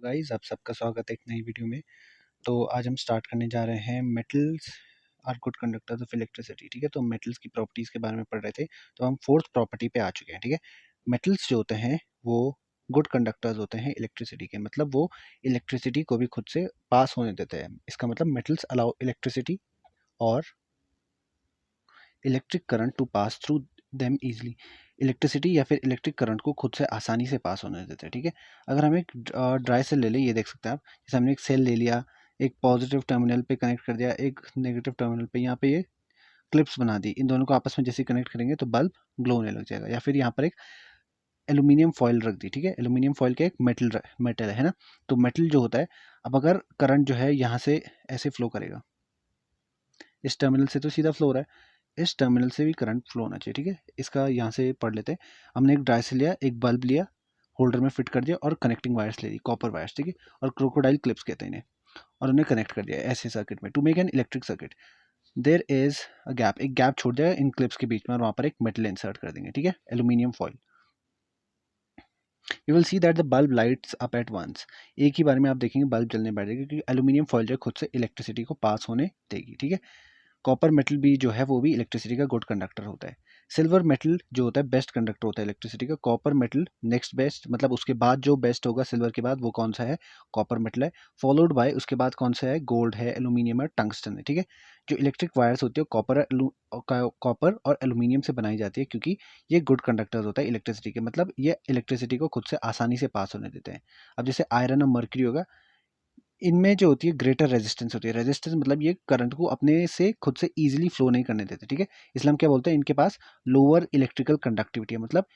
Guys, आप सबका स्वागत है एक नई वीडियो में। तो आज हम स्टार्ट करने जा रहे हैं metals are good conductors of electricity. ठीक है, तो मेटल्स की प्रॉपर्टीज के बारे में पढ़ रहे थे, तो हम फोर्थ प्रॉपर्टी पे आ चुके हैं। ठीक है, मेटल्स जो होते हैं वो गुड कंडक्टर्स होते हैं इलेक्ट्रिसिटी के, मतलब वो इलेक्ट्रिसिटी को भी खुद से पास होने देते हैं। इसका मतलब मेटल्स अलाउ इलेक्ट्रिसिटी और electric current to pass through them easily. Electricity या फिर इलेक्ट्रिक करंट को खुद से आसानी से पास होने देते हैं। ठीक है, अगर हम एक ड्राई सेल ले लें, ये देख सकते हैं आप, जैसे हमने एक सेल ले लिया, एक पॉजिटिव टर्मिनल पे कनेक्ट कर दिया, एक नेगेटिव टर्मिनल पे, यहाँ पे ये क्लिप्स बना दी। इन दोनों को आपस में जैसे कनेक्ट करेंगे तो बल्ब ग्लो होने लग जाएगा। या फिर यहाँ पर एक एल्यूमिनियम फॉयल रख दी। ठीक है, एल्यूमिनियम फॉयल का एक मेटल है ना। तो मेटल जो होता है, अब अगर करंट जो है यहाँ से ऐसे फ्लो करेगा, इस टर्मिनल से तो सीधा फ्लो हो रहा है, इस टर्मिनल से भी करंट फ्लो होना चाहिए। ठीक है, इसका यहाँ से पढ़ लेते हैं। हमने एक ड्राई से लिया, एक बल्ब लिया, होल्डर में फिट कर दिया और कनेक्टिंग वायर्स ले ली, कॉपर वायर्स। ठीक है, और क्रोकोडाइल क्लिप्स कहते हैं इन्हें, और उन्हें कनेक्ट कर दिया ऐसे सर्किट में। To make an electric circuit there is a gap, एक गैप छोड़ दिया इन क्लिप्स के बीच में, और वहाँ पर एक मेटल इंसर्ट कर देंगे। ठीक है, aluminium foil. You will see that the bulb lights up at once, एक ही बार में आप देखेंगे बल्ब जलने बैठ जाएगा, क्योंकि एल्यूमिनियम फॉयल जो है खुद से इलेक्ट्रिसिटी को पास होने देगी। ठीक है, कॉपर मेटल भी जो है वो भी इलेक्ट्रिसिटी का गुड कंडक्टर होता है। सिल्वर मेटल जो होता है बेस्ट कंडक्टर होता है इलेक्ट्रिसिटी का। कॉपर मेटल नेक्स्ट बेस्ट, मतलब उसके बाद जो बेस्ट होगा सिल्वर के बाद, वो कौन सा है? कॉपर मेटल है। फॉलोड बाय उसके बाद कौन सा है? गोल्ड है, एल्यूमिनियम है, टंगस्टन है। ठीक है, जो इलेक्ट्रिक वायर्स होती है कॉपर और एल्यूमिनियम से बनाई जाती है, क्योंकि ये गुड कंडक्टर्स होता है इलेक्ट्रिसिटी के, मतलब ये इलेक्ट्रिसिटी को खुद से आसानी से पास होने देते हैं। अब जैसे आयरन और मर्क्यूरी होगा, इनमें जो होती है ग्रेटर रेजिस्टेंस होती है। रेजिस्टेंस मतलब ये करंट को अपने से खुद से इजीली फ्लो नहीं करने देते। ठीक है, इसलिए हम क्या बोलते हैं, इनके पास लोअर इलेक्ट्रिकल कंडक्टिविटी है, मतलब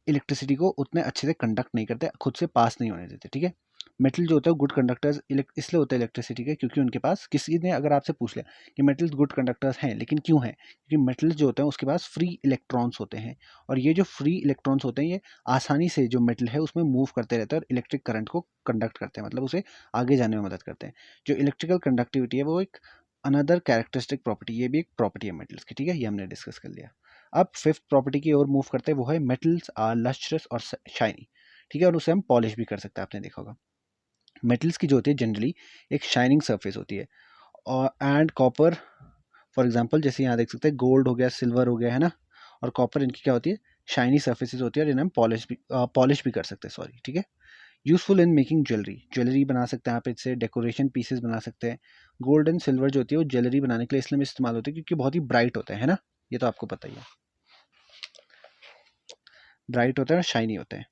इलेक्ट्रिसिटी को उतने अच्छे से कंडक्ट नहीं करते, खुद से पास नहीं होने देते। ठीक है, मेटल जो होता है गुड कंडक्टर्स इसलिए होते हैं इलेक्ट्रिसिटी के, क्योंकि उनके पास, किसी ने अगर आपसे पूछ लिया कि मेटल्स गुड कंडक्टर्स हैं, लेकिन क्यों हैं, क्योंकि मेटल्स जो होते हैं उसके पास फ्री इलेक्ट्रॉन्स होते हैं, और ये जो फ्री इलेक्ट्रॉन्स होते हैं ये आसानी से जो मेटल है उसमें मूव करते रहते हैं और इलेक्ट्रिक करंट को कंडक्ट करते हैं, मतलब उसे आगे जाने में मदद करते हैं। जो इलेक्ट्रिकल कंडक्टिविटी है वो एक अनदर कैरेक्टरिस्टिक प्रॉपर्टी, ये भी एक प्रॉपर्टी है मेटल्स की। ठीक है, ये हमने डिस्कस कर लिया। अब फिफ्थ प्रॉपर्टी की ओर मूव करते हैं, वो है मेटल्स आर लस्ट्रस और शाइनी। ठीक है, और उसे हम पॉलिश भी कर सकते हैं, आपने देखा होगा। मेटल्स की जो होती है जनरली एक शाइनिंग सरफेस होती है, और एंड कॉपर फॉर एग्जांपल, जैसे यहाँ देख सकते हैं गोल्ड हो गया, सिल्वर हो गया, है ना, और कॉपर, इनकी क्या होती है? शाइनी सर्फेसेस होती है, और इन्हें हम पॉलिश भी कर सकते हैं, सॉरी। ठीक है, useful in making jewellery, jewellery बना सकते हैं आप इससे, डेकोरेशन पीसेस बना सकते हैं। गोल्ड एंड सिल्वर जो होती है वो ज्वेलरी बनाने के लिए इसलिए इस्तेमाल होती है क्योंकि बहुत ही ब्राइट होते हैं, है ना, ये तो आपको पता ही है, ब्राइट होते हैं और शाइनी होते हैं।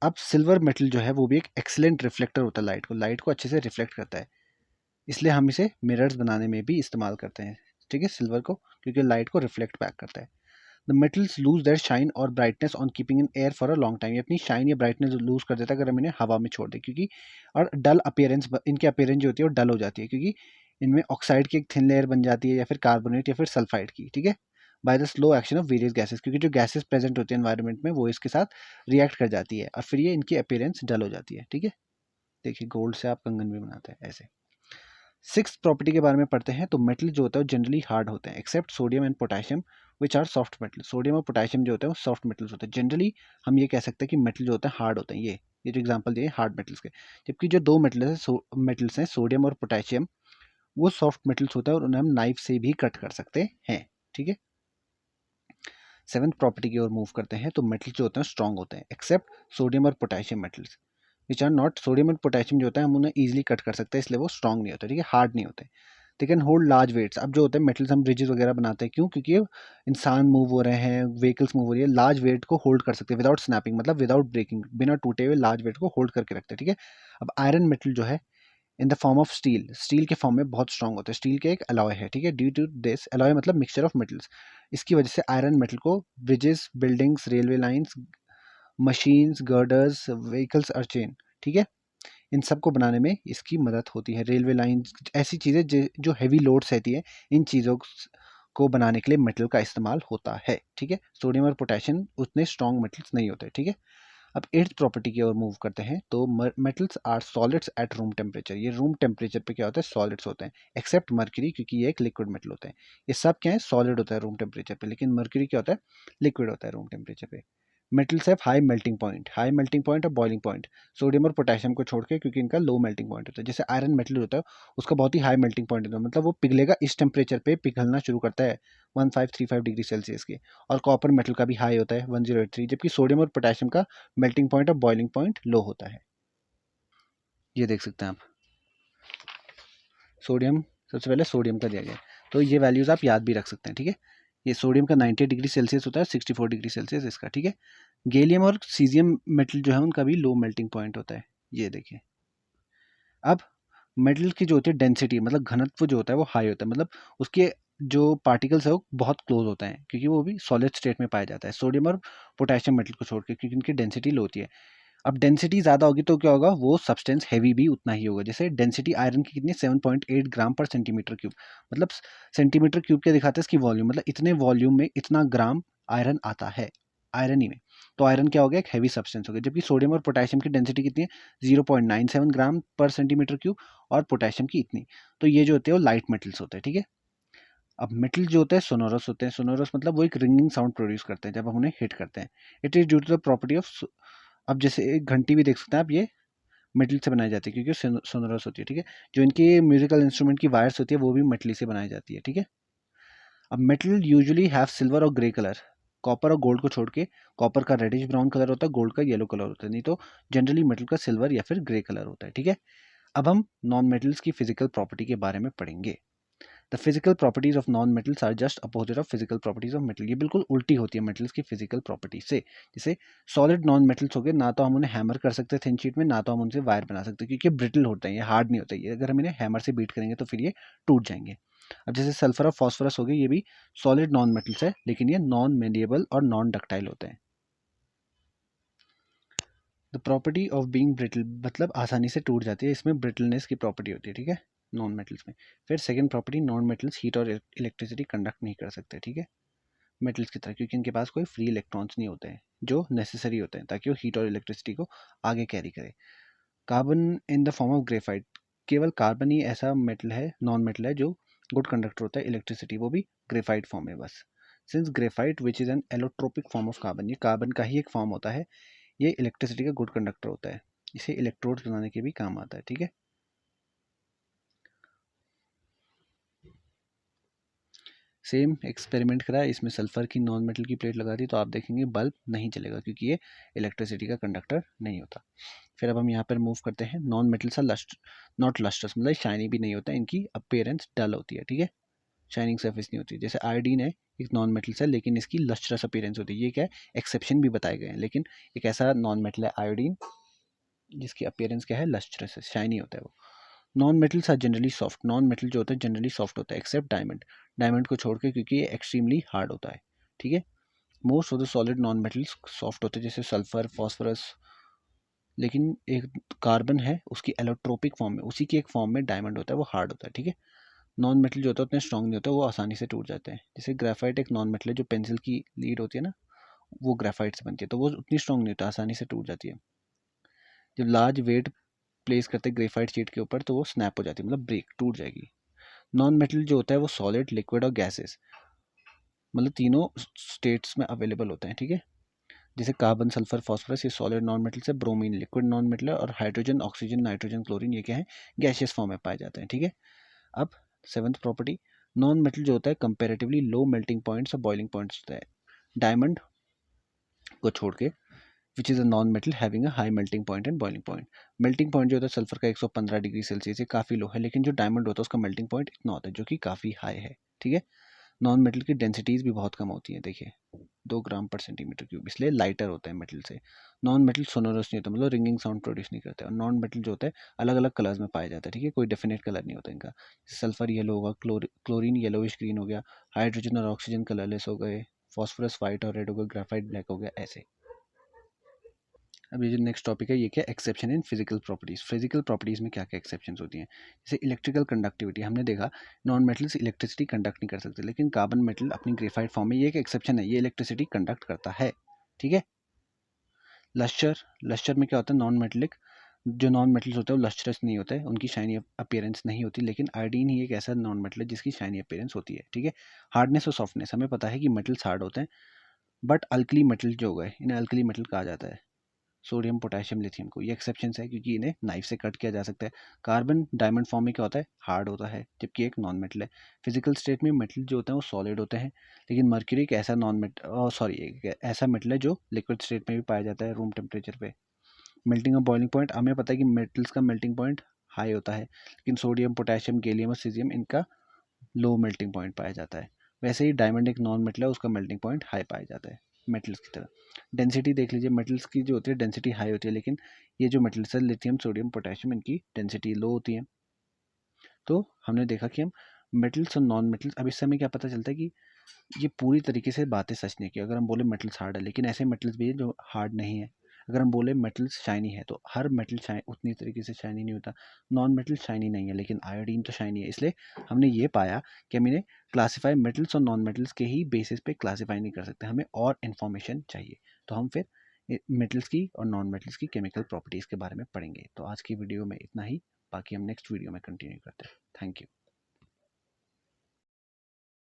अब सिल्वर मेटल जो है वो भी एक एक्सीलेंट रिफ्लेक्टर होता है, लाइट को अच्छे से रिफ्लेक्ट करता है, इसलिए हम इसे मिरर्स बनाने में भी इस्तेमाल करते हैं। ठीक है, सिल्वर को, क्योंकि लाइट को रिफ्लेक्ट बैक करता है। The metals lose their shine और brightness on keeping in air for a long time, ये अपनी शाइन या ब्राइटनेस लूज कर देता है अगर हम इन्हें हवा में छोड़ दें, क्योंकि और डल अपीयरेंस, इनकी अपीयरेंस जो होती है वो डल हो जाती है, क्योंकि इनमें ऑक्साइड की एक थिन लेयर बन जाती है, या फिर कार्बोनेट या फिर सल्फाइड की। ठीक है, by the slow action of various gases, क्योंकि जो गैसेस प्रेजेंट होती है एनवायरनमेंट में वो इसके साथ रिएक्ट कर जाती है, और फिर ये इनकी अपीयरेंस डल हो जाती है। ठीक है, देखिए गोल्ड से आप कंगन भी बनाते हैं ऐसे। सिक्स प्रॉपर्टी के बारे में पढ़ते हैं, तो मेटल जो होता है जनरली हार्ड होते हैं, except sodium and potassium which are soft metal. Sodium और पोटेशियम जो होते हैं वो सॉफ्ट मेटल्स होते हैं। जनरली हम ये कह सकते हैं कि मेटल जो होते हैं हार्ड होते हैं, ये जो एग्जांपल दिए हार्ड मेटल्स के। जबकि जो दो मेटल्स हैं सोडियम और पोटेशियम, वो सॉफ्ट मेटल्स होता है और उन्हें हम नाइफ से भी कट कर सकते हैं। ठीक है, सेवंथ प्रॉपर्टी की ओर मूव करते हैं, तो मेटल जो होते हैं स्ट्रॉन्ग होते हैं, एक्सेप्ट सोडियम और potassium metals which are not. Sodium और पोटेशियम जो होता है हम उन्हें ईजिली कट कर सकते हैं, इसलिए वो स्ट्रॉन्ग नहीं होते। ठीक है, हार्ड नहीं होते। They can hold large weights, अब जो होते हैं मेटल्स हम ब्रिजेस वगैरह बनाते हैं, क्यों? क्योंकि इंसान मूव हो रहे हैं, व्हीकल्स मूव हो रही है, लार्ज वेट को होल्ड कर सकते हैं विदाउट स्नैपिंग, मतलब विदाउट ब्रेकिंग, बिना टूटे हुए लार्ज वेट को होल्ड करके रखते हैं। ठीक है, अब आयरन मेटल जो है in the form of steel, steel के फॉर्म में बहुत स्ट्रॉन्ग होता है, स्टील के एक अलॉय है। ठीक है, ड्यू टू दिस अलॉय मतलब मिक्सचर ऑफ मेटल्स, इसकी वजह से आयरन मेटल को bridges, buildings, railway lines, machines, girders, vehicles और चेन, ठीक है, इन सब को बनाने में इसकी मदद होती है। रेलवे लाइन, ऐसी चीज़ें जो हैवी लोड्स रहती है, इन चीज़ों को बनाने के लिए मेटल का इस्तेमाल होता है। ठीक है, सोडियम और पोटेशियम उतने स्ट्रॉन्ग मेटल्स नहीं होते। ठीक है, अब एट्थ प्रॉपर्टी की ओर मूव करते हैं, तो metals are solids at room temperature, ये रूम टेम्परेचर पे क्या होता है? सॉलिड्स होते हैं, एक्सेप्ट मर्क्यूरी, क्योंकि ये एक लिक्विड मेटल होता है। ये सब क्या है? सॉलिड होता है रूम टेम्परेचर पे, लेकिन मर्क्यूरी क्या होता है? लिक्विड होता है रूम टेम्परेचर पे। Metals have high melting point और बॉइलिंग पॉइंट, सोडियम और पोटेशियम को छोड़ के, क्योंकि इनका लो मेल्टिंग पॉइंट होता है। जैसे आयरन मेटल होता है उसका बहुत ही हाई मेल्टिंग पॉइंट होता है, मतलब वो पिघलेगा इस टेम्परेचर पे पिघलना शुरू करता है 1535 डिग्री सेल्सियस के। और कॉपर मेटल का भी हाई होता है 1083, जबकि सोडियम और पोटेशियम का मेल्टिंग पॉइंट और बॉइलिंग पॉइंट लो होता है। ये देख सकते हैं आप, सोडियम, सबसे पहले सोडियम का दिया गया है, तो ये वैल्यूज़ आप याद भी रख सकते हैं, ठीक है। ये सोडियम का 98 डिग्री सेल्सियस होता है, 64 डिग्री सेल्सियस इसका, ठीक है। गैलियम और सीजियम मेटल जो है उनका भी लो मेल्टिंग पॉइंट होता है, ये देखिए। अब मेटल की जो होती है डेंसिटी, मतलब घनत्व जो होता है वो हाई होता है, मतलब उसके जो पार्टिकल्स है वो बहुत क्लोज होता है, क्योंकि वो भी सॉलिड स्टेट में पाया जाता है, सोडियम और पोटेशियम मेटल को छोड़ के, क्योंकि इनकी डेंसिटी लो होती है। अब डेंसिटी ज़्यादा होगी तो क्या होगा, वो सब्सटेंस हैवी भी उतना ही होगा। जैसे डेंसिटी आयरन की कितनी, 7.8 ग्राम पर सेंटीमीटर क्यूब, मतलब सेंटीमीटर क्यूब के दिखाते हैं इसकी वॉल्यूम, मतलब इतने वॉल्यूम में इतना ग्राम आयरन आता है आयरन ही में। तो आयरन क्या हो गया, एक हैवी सब्सटेंस हो गया। जबकि सोडियम और पोटेशियम की डेंसिटी कितनी है, 0.97 ग्राम पर सेंटीमीटर क्यूब, और पोटेशियम की इतनी। तो ये जो होते हैं वो लाइट मेटल्स होते हैं, ठीक है। अब मेटल जो होते हैं सोनोरस होते हैं, सोनोरस मतलब वो एक रिंगिंग साउंड प्रोड्यूस करते हैं जब हम उन्हें हिट करते हैं। It is due to the property of, अब जैसे एक घंटी भी देख सकते हैं आप, ये मेटल से बनाई जाती है क्योंकि सोनोरस होती है, ठीक है। जो इनकी म्यूजिकल इंस्ट्रूमेंट की वायर्स होती है वो भी मेटल से बनाई जाती है, ठीक है। अब मेटल यूजुअली हैव सिल्वर और ग्रे कलर, कॉपर और गोल्ड को छोड़ के। कॉपर का रेडिश ब्राउन कलर होता है, गोल्ड का येलो कलर होता है, नहीं तो जनरली मेटल का सिल्वर या फिर ग्रे कलर होता है, ठीक है। अब हम नॉन मेटल्स की फिजिकल प्रॉपर्टी के बारे में पढ़ेंगे। The physical properties of non metals are just opposite of physical properties of metal, ये बिल्कुल उल्टी होती है मेटल्स की फिजिकल प्रॉपर्टी से। जैसे सॉलिड नॉन मेटल्स हो गए, ना तो हम उन्हें हैमर कर सकते थिन शीट में, ना तो हम उनसे वायर बना सकते, क्योंकि ब्रिटल होते हैं, ये हार्ड नहीं होते। ये अगर हम इन्हें हैमर से बीट करेंगे तो फिर ये टूट जाएंगे। अब जैसे सल्फर और फॉस्फोरस हो गए, ये भी सॉलिड नॉन मेटल्स है, लेकिन ये नॉन मेलिएबल और नॉन डक्टाइल होते हैं। The property of being brittle, मतलब आसानी से टूट जाती है, इसमें ब्रिटलनेस की प्रॉपर्टी होती है, ठीक है, नॉन मेटल्स में। फिर second property, non metals heat और इलेक्ट्रिसिटी कंडक्ट नहीं कर सकते, ठीक है, मेटल्स की तरह, क्योंकि इनके पास कोई फ्री इलेक्ट्रॉन्स नहीं होते हैं जो नेसेसरी होते हैं ताकि वो हीट और इलेक्ट्रिसिटी को आगे कैरी करे। Carbon in the form of graphite, केवल कार्बन ही ऐसा मेटल है, नॉन मेटल है जो गुड कंडक्टर होता है इलेक्ट्रिसिटी, वो भी ग्रेफाइट फॉर्म में बस। Since graphite which is an allotropic form of carbon, ये कार्बन का ही एक फॉर्म होता है, ये इलेक्ट्रिसिटी का गुड कंडक्टर होता है, इसे इलेक्ट्रोड्स बनाने के भी काम आता है, ठीक है। सेम एक्सपेरिमेंट करा है, इसमें सल्फर की नॉन मेटल की प्लेट लगा दी तो आप देखेंगे बल्ब नहीं चलेगा, क्योंकि ये इलेक्ट्रिसिटी का कंडक्टर नहीं होता। फिर अब हम यहाँ पर मूव करते हैं, non metals are lust not lustrous, मतलब शाइनी भी नहीं होता, इनकी अपीयरेंस डल होती है, ठीक है, शाइनिंग सरफेस नहीं होती। जैसे आयोडीन है, एक नॉन मेटल्स है लेकिन इसकी लस्ट्रस अपीयरेंस होती है, ये क्या है, एक्सेप्शन भी बताए गए हैं, लेकिन एक ऐसा नॉन मेटल है आयोडीन जिसकी अपीयरेंस क्या है, लस्ट्रस है, शाइनी होता है वो। Non metals are generally soft, non metal जो होता है जनरली सॉफ्ट होता है एक्सेप्ट डायमंड, डायमंड को छोड़ के, क्योंकि ये एक्सट्रीमली हार्ड होता है, ठीक है। Most of the solid non metals soft होते हैं, जैसे सल्फर, फॉस्फोरस, लेकिन एक कार्बन है उसकी एलोट्रोपिक फॉर्म में, उसी की एक फॉर्म में डायमंड होता है, वो हार्ड होता है, ठीक है। नॉन मेटल जो होता है उतने स्ट्रॉन्ग नहीं होता, वो आसानी से टूट जाते हैं। जैसे ग्रेफाइट एक नॉन मेटल है, जो पेंसिल की लीड होती है ना, वो ग्रेफाइट से बनती है, तो वो उतनी स्ट्रॉन्ग नहीं होता, आसानी से टूट जाती है। जब लार्ज वेट प्लेस करते हैं ग्रेफाइट शीट के ऊपर तो वो स्नैप हो जाती है, मतलब ब्रेक, टूट जाएगी। नॉन मेटल जो होता है वो सॉलिड, लिक्विड और गैसेस, मतलब तीनों स्टेट्स में अवेलेबल होते हैं, ठीक है। जैसे कार्बन, सल्फर, फास्फोरस, ये सॉलिड नॉन मेटल्स है, ब्रोमीन लिक्विड नॉन मेटल है, और हाइड्रोजन, ऑक्सीजन, नाइट्रोजन, क्लोरीन ये क्या है, गैसियस फॉर्म में पाए जाते हैं, ठीक है। अब सेवंथ प्रॉपर्टी, नॉन मेटल जो होता है कंपेरेटिवली लो मेल्टिंग पॉइंट्स और बॉइलिंग पॉइंट्स होता है, डायमंड को छोड़ के, which is a non metal having a high melting point and boiling point. Melting point जो होता है सल्फर का 115 डिग्री सेल्सियस, ये काफ़ी लो है, लेकिन जो डायमंड होता है उसका मेल्टिंग पॉइंट इतना होता है जो कि काफ़ी हाई है, ठीक है। नॉन मेटल की डेंसिटीज़ भी बहुत कम होती हैं, देखिए 2 ग्राम पर सेंटीमीटर क्यूब, इसलिए लाइटर होता है मेटल से। नॉन मेटल सोनोरस नहीं होता, मतलब रिंगिंग साउंड प्रोड्यूस नहीं करते, और नॉन मेटल जो होता है अलग अलग कलर्स में पाया जाता है, ठीक है, कोई डेफिनेट कलर नहीं होता इनका। सल्फर येलो होगा, क्लोरीन येलोइश ग्रीन हो गया, हाइड्रोजन और ऑक्सीजन कलरलेस हो गए, फॉस्फोरस वाइट और रेड हो गया, ग्राफाइट ब्लैक हो गया, ऐसे। अब ये जो नेक्स्ट टॉपिक है ये क्या, exception in physical properties. Physical properties में क्या क्या एक्सेप्शंस होती हैं, जैसे इलेक्ट्रिकल कंडक्टिविटी, हमने देखा नॉन मेटल्स इलेक्ट्रिसिटी कंडक्ट नहीं कर सकते, लेकिन कार्बन मेटल अपनी ग्रेफाइट फॉर्म में, ये एक एक्सेप्शन है, ये इलेक्ट्रिसिटी कंडक्ट करता है, ठीक है। लस्चर, लस्चर में क्या होता है, नॉन मेटलिक, जो नॉन मेटल्स होते हैं वो लस्ट्रस नहीं होते हैं, उनकी शाइनी अपीयरेंस नहीं होती, लेकिन आयोडीन ही एक ऐसा नॉन मेटल है जिसकी शाइनी अपीयरेंस होती है, ठीक है। हार्डनेस और सॉफ्टनेस, हमें पता है कि मेटल्स हार्ड होते हैं, बट अल्कली मेटल जो हो गए, इन्हें अल्कली मेटल कहा जाता है, सोडियम पोटेशियम लिथियम को। ये एक्सेप्शन है क्योंकि इन्हें नाइफ से कट किया जा सकता है। कार्बन डायमंड फॉर्म में क्या होता है, हार्ड होता है, जबकि एक नॉन मेटल है। फिजिकल स्टेट में मेटल जो होते हैं वो सॉलिड होते हैं, लेकिन मर्क्यूरी एक ऐसा नॉन मेटल सॉरी एक ऐसा मेटल है जो लिक्विड स्टेट में भी पाया जाता है रूम टेम्परेचर पे। मेल्टिंग और बॉइलिंग पॉइंट, हमें पता है कि मेटल्स का मेल्टिंग पॉइंट हाई होता है, लेकिन सोडियम पोटेशियम गैलियम और सीजियम इनका लो मेल्टिंग पॉइंट पाया जाता है। वैसे ही डायमंड एक नॉन मेटल है, उसका मेल्टिंग पॉइंट हाई पाया जाता है मेटल्स की तरह। डेंसिटी देख लीजिए, मेटल्स की जो होती है डेंसिटी हाई होती है, लेकिन ये जो मेटल्स है लिथियम सोडियम पोटेशियम इनकी डेंसिटी लो होती है। तो हमने देखा कि हम मेटल्स और नॉन मेटल्स, अब इससे हमें क्या पता चलता है कि ये पूरी तरीके से बातें सच नहीं की। अगर हम बोले मेटल्स हार्ड है, लेकिन ऐसे मेटल्स भी है जो हार्ड नहीं है। अगर हम बोले मेटल्स शाइनी है, तो हर मेटल उतनी तरीके से शाइनी नहीं होता। नॉन मेटल शाइनी नहीं है, लेकिन आयोडीन तो शाइनी है। इसलिए हमने ये पाया कि हम इन्हें क्लासीफाई मेटल्स और नॉन मेटल्स के ही बेसिस पे क्लासीफाई नहीं कर सकते, हमें और इन्फॉर्मेशन चाहिए। तो हम फिर मेटल्स की और नॉन मेटल्स की केमिकल प्रॉपर्टीज़ के बारे में पढ़ेंगे। तो आज की वीडियो में इतना ही, बाकी हम नेक्स्ट वीडियो में कंटिन्यू करते हैं। Thank you.